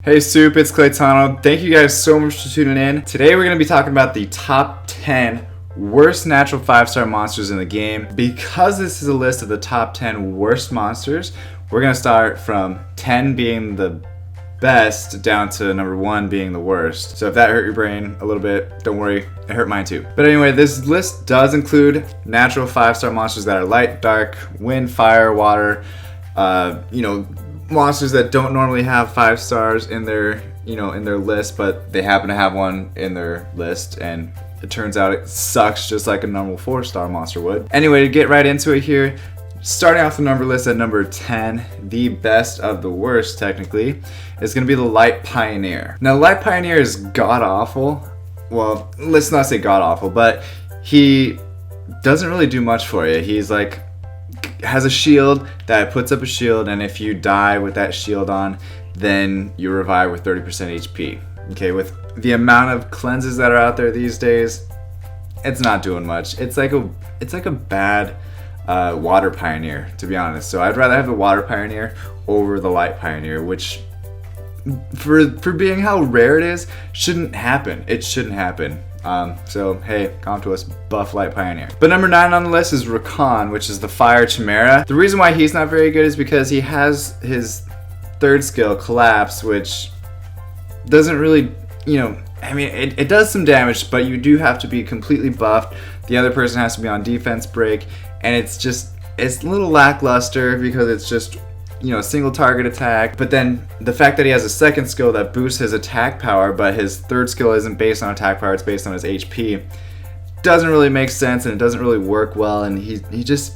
Hey Soup, it's Claytano. Thank you guys so much for tuning in. Today we're going to be talking about the top 10 worst natural 5-star monsters in the game. Because this is a list of the top 10 worst monsters, we're going to start from 10 being the best down to number 1 being the worst. So if that hurt your brain a little bit, don't worry, it hurt mine too. But anyway, this list does include natural 5-star monsters that are light, dark, wind, fire, water, monsters that don't normally have 5 stars in their list, but they happen to have one in their list, and it turns out it sucks just like a normal 4-star monster would. Anyway, to get right into it here, starting off the number list at number 10, the best of the worst technically, is going to be the Light Pioneer. Now, the Light Pioneer is god-awful. Well, let's not say god-awful, but he doesn't really do much for you. He's like, has a shield that puts up a shield, and if you die with that shield on, then you revive with 30% HP. Okay, with the amount of cleanses that are out there these days, it's not doing much. It's like a bad Water Pioneer, to be honest. So I'd rather have the Water Pioneer over the Light Pioneer, which for being how rare it is, shouldn't happen. It shouldn't happen. So hey, come to us, buff Light Pioneer. But number 9 on the list is Rakan, which is the Fire Chimera. The reason why he's not very good is because he has his third skill, Collapse, which doesn't really, it does some damage, but you do have to be completely buffed. The other person has to be on defense break, and it's a little lackluster because it's just, single target attack. But then the fact that he has a second skill that boosts his attack power, but his third skill isn't based on attack power, it's based on his HP, doesn't really make sense, and it doesn't really work well, and he just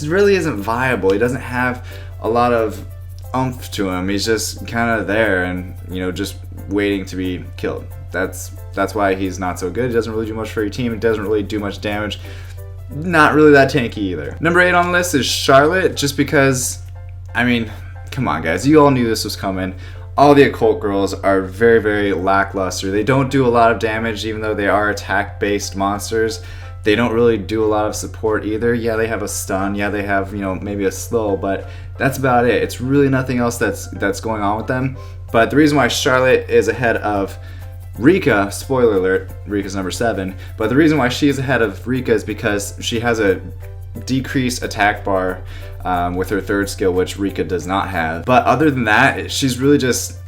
really isn't viable. He doesn't have a lot of oomph to him. He's just kind of there and, just waiting to be killed. That's why he's not so good. He doesn't really do much for your team. It doesn't really do much damage. Not really that tanky either. Number 8 on the list is Charlote, just because, come on guys, you all knew this was coming. All the occult girls are very, very lackluster. They don't do a lot of damage, even though they are attack-based monsters. They don't really do a lot of support either. Yeah, they have a stun. Yeah, they have, maybe a slow, but that's about it. It's really nothing else that's going on with them. But the reason why Charlote is ahead of Rica, spoiler alert, Rica's number 7, but the reason why she's ahead of Rica is because she has a decreased attack bar with her third skill, which Rica does not have. But other than that, she's really just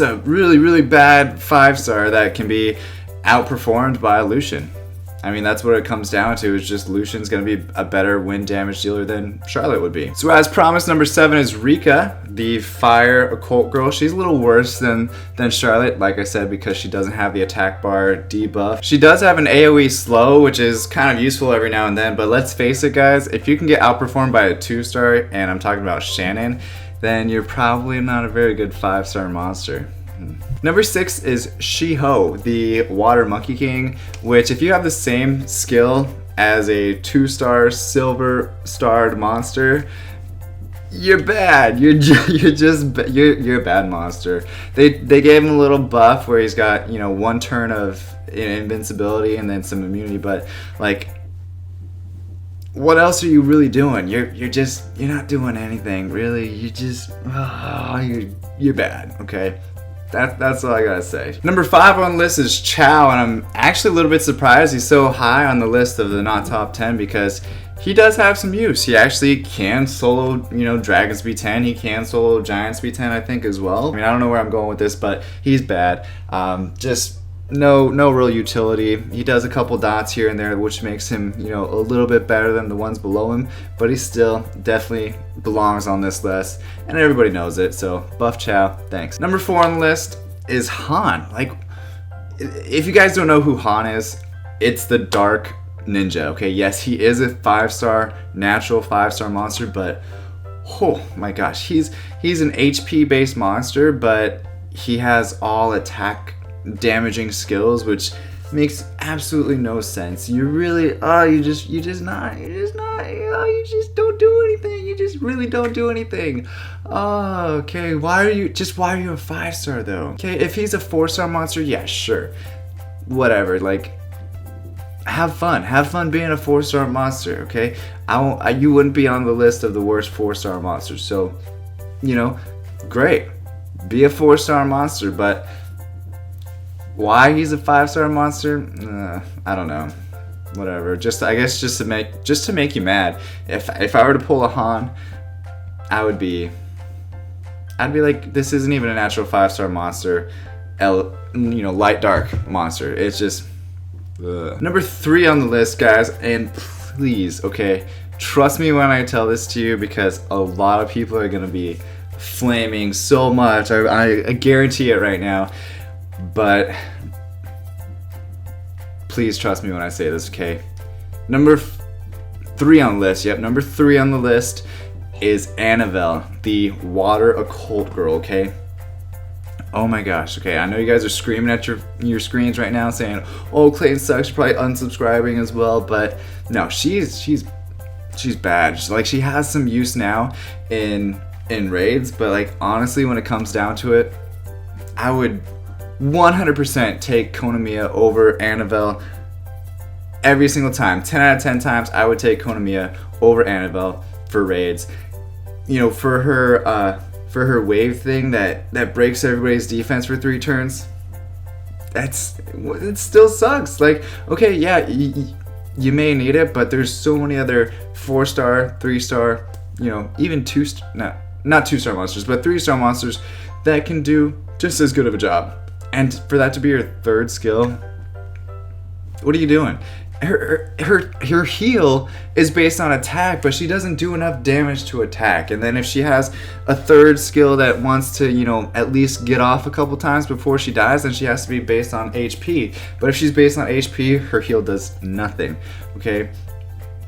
a really, really bad 5-star that can be outperformed by Lucian. That's what it comes down to, is just Lucian's going to be a better wind damage dealer than Charlotte would be. So as promised, number 7 is Rica, the fire occult girl. She's a little worse than Charlotte, like I said, because she doesn't have the attack bar debuff. She does have an AoE slow, which is kind of useful every now and then, but let's face it guys, if you can get outperformed by a 2-star, and I'm talking about Shannon, then you're probably not a very good 5-star monster. Number 6 is Shi Hou, the Water Monkey King, which if you have the same skill as a 2-star silver starred monster, you're bad. You're a bad monster. They gave him a little buff where he's got, 1 turn of invincibility and then some immunity, but like, what else are you really doing? You're not doing anything really. You're bad, okay? That's all I gotta say. Number 5 on the list is Chow, and I'm actually a little bit surprised he's so high on the list of the not top 10 because he does have some use. He actually can solo, Dragons B10. He can solo Giants B10, I think, as well. I don't know where I'm going with this, but he's bad. Just no real utility. He does a couple dots here and there, which makes him, a little bit better than the ones below him, but he still definitely belongs on this list, and everybody knows it, so buff Chow, thanks. Number 4 on the list is Han. Like, if you guys don't know who Han is, it's the Dark Ninja, okay? Yes, he is a 5-star, natural 5-star monster, but oh my gosh, he's an HP based monster, but he has all attack damaging skills, which makes absolutely no sense. You really, you just don't do anything. You just really don't do anything. Okay, why are you a 5-star though? Okay, if he's a 4-star monster, yeah, sure, whatever, like, have fun being a 4-star monster, okay? You wouldn't be on the list of the worst 4-star monsters, so, great. be a 4-star monster, but why he's a 5-star monster, I don't know. Whatever. I guess just to make you mad. If I were to pull a Han, I'd be like, this isn't even a natural 5-star monster. Light dark monster. It's just Number 3 on the list, guys, and please, okay, trust me when I tell this to you, because a lot of people are gonna be flaming so much. I guarantee it right now, but please trust me when I say this, okay? Number 3 on the list, yep, number 3 on the list is Anavel, the water occult girl, okay? Oh my gosh, okay, I know you guys are screaming at your screens right now saying, oh, Clayton sucks, you're probably unsubscribing as well, but no, she's bad. She has some use now in raids, but like, honestly, when it comes down to it, I would 100% take Konamiya over Anavel every single time. 10 out of 10 times, I would take Konamiya over Anavel for raids. You know, for her wave thing that breaks everybody's defense for 3 turns, it still sucks. Like, okay, yeah, you may need it, but there's so many other 4-star, 3-star, you know, even not 2-star monsters, but 3-star monsters that can do just as good of a job. And for that to be your 3rd skill, what are you doing? Her heal is based on attack, but she doesn't do enough damage to attack. And then if she has a 3rd skill that wants to, you know, at least get off a couple times before she dies, then she has to be based on HP. But if she's based on HP, her heal does nothing. Okay?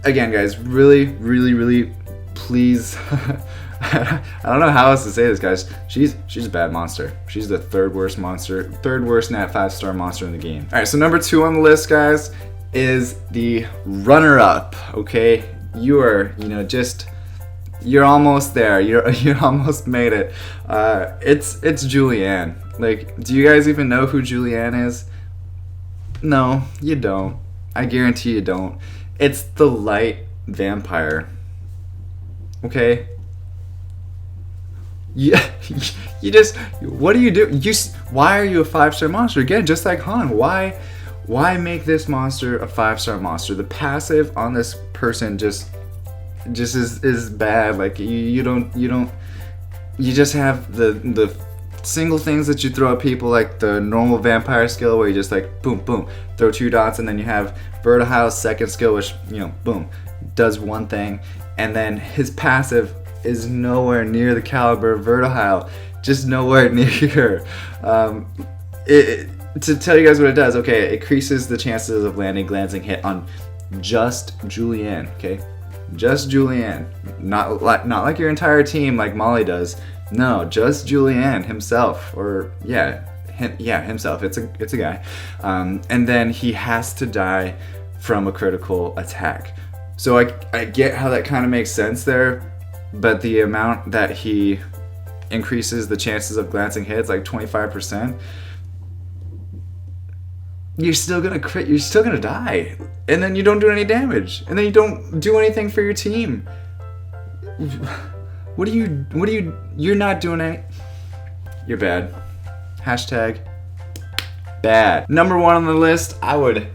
Again, guys, really, really, really, please. I don't know how else to say this, guys. She's a bad monster. She's the 3rd worst monster, 3rd worst nat 5-star monster in the game. All right, so number 2 on the list, guys, is the runner-up. Okay, you're almost there. You almost made it. It's Julianne. Like, do you guys even know who Julianne is? No, you don't. I guarantee you don't. It's the light vampire. Okay. Yeah, what do you do? Why are you a 5-star monster? Again, just like Han, why make this monster a 5-star monster? The passive on this person just is bad. Like, you just have the single things that you throw at people, like the normal vampire skill where you just like boom boom throw 2 dots, and then you have Vertihile's 2nd skill, which, you know, boom, does one thing, and then his passive is nowhere near the caliber of Vertihile, just nowhere near. To tell you guys what it does, okay, it increases the chances of landing glancing hit on just Julianne, okay? Just Julianne. Not like your entire team like Molly does. No, just Julianne himself, or himself. It's a guy. And then he has to die from a critical attack. So I get how that kind of makes sense there, but the amount that he increases the chances of glancing hits, like 25%, you're still gonna crit, you're still gonna die, and then you don't do any damage, and then you don't do anything for your team. You're not doing any. You're bad. Hashtag bad. Number 1 on the list, I would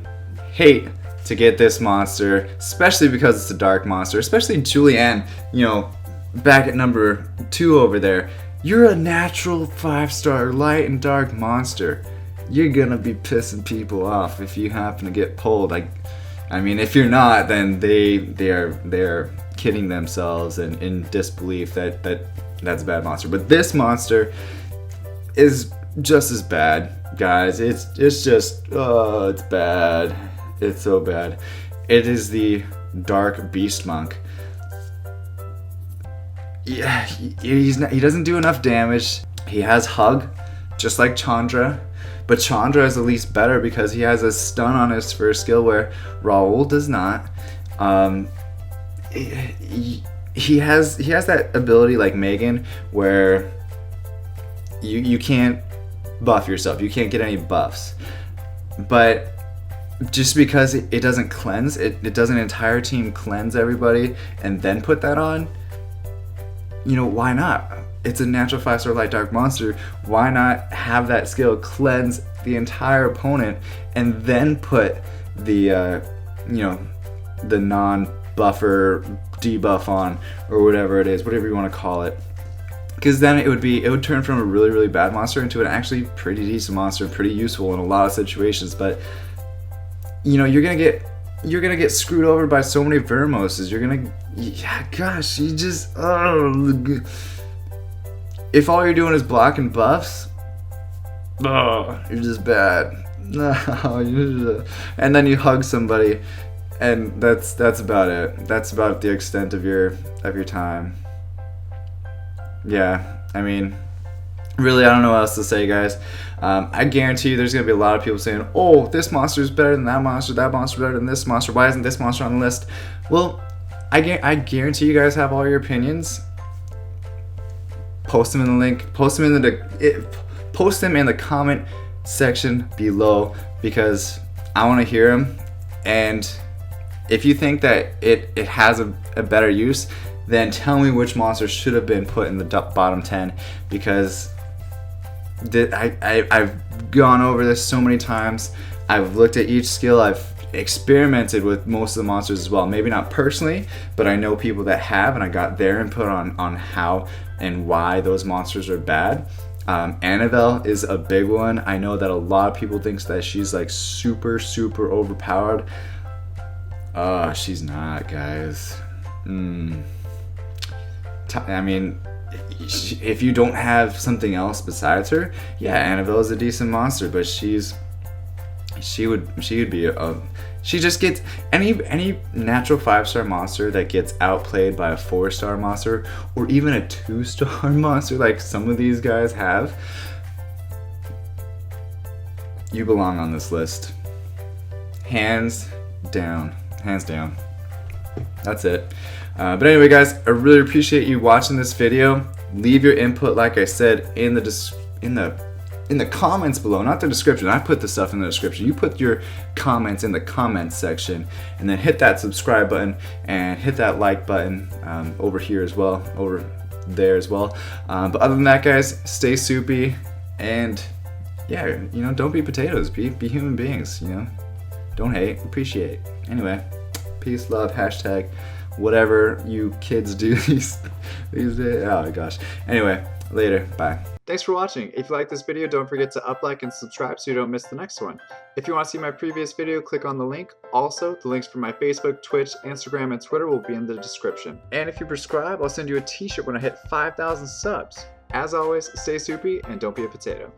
hate to get this monster, especially because it's a dark monster, especially Julianne, you know, back at number 2 over there. You're a natural 5-star light and dark monster. You're gonna be pissing people off if you happen to get pulled. I mean, if you're not, then they're kidding themselves and in disbelief that that's a bad monster. But this monster is just as bad, guys. It's just, oh, it's bad. It's so bad. It is the Dark Beast Monk. Yeah, he doesn't do enough damage. He has Hug, just like Chandra. But Chandra is at least better because he has a stun on his 1st skill where Rahul does not. He has that ability like Megan where you can't buff yourself. You can't get any buffs. But just because it doesn't cleanse, it does an entire team cleanse everybody and then put that on, you know, why not? it's a natural 5-star light dark monster. Why not have that skill cleanse the entire opponent and then put the you know, the non-buffer debuff on, or whatever it is, whatever you want to call it. Because then it would turn from a really, really bad monster into an actually pretty decent monster, pretty useful in a lot of situations. But you know, you're gonna get screwed over by so many Vermoses. Gosh, you just, if all you're doing is blocking buffs, you're just bad. And then you hug somebody, and that's about it. That's about the extent of your time. Yeah, I mean, really, I don't know what else to say, guys. I guarantee you there's going to be a lot of people saying, oh, this monster is better than that monster better than this monster, why isn't this monster on the list? Well, I guarantee you guys have all your opinions. Post them in the link, post them in the comment section below, because I want to hear them. And if you think that it has a better use, then tell me which monster should have been put in the bottom 10, because I've gone over this so many times. I've looked at each skill. I've experimented with most of the monsters as well. Maybe not personally, but I know people that have, and I got their input on how and why those monsters are bad. Anavel is a big one. I know that a lot of people think that she's like super overpowered. She's not, guys. I mean, if you don't have something else besides her, yeah, Anavel is a decent monster, but she just gets any natural 5-star monster that gets outplayed by a 4-star monster, or even a 2-star monster like some of these guys have. You belong on this list. Hands down. That's it. But anyway, guys, I really appreciate you watching this video. Leave your input, like I said, in the comments below, not the description. I put the stuff in the description. You put your comments in the comments section, and then hit that subscribe button and hit that like button over here as well, over there as well. But other than that, guys, stay soupy, and yeah, you know, don't be potatoes. Be human beings. You know, don't hate, appreciate. Anyway, peace, love, hashtag whatever you kids do these days. Oh gosh. Anyway, later. Bye. Thanks for watching. If you like this video, don't forget to like and subscribe so you don't miss the next one. If you want to see my previous video, click on the link. Also, the links for my Facebook, Twitch, Instagram, and Twitter will be in the description. And if you subscribe, I'll send you a t-shirt when I hit 5,000 subs. As always, stay soupy and don't be a potato.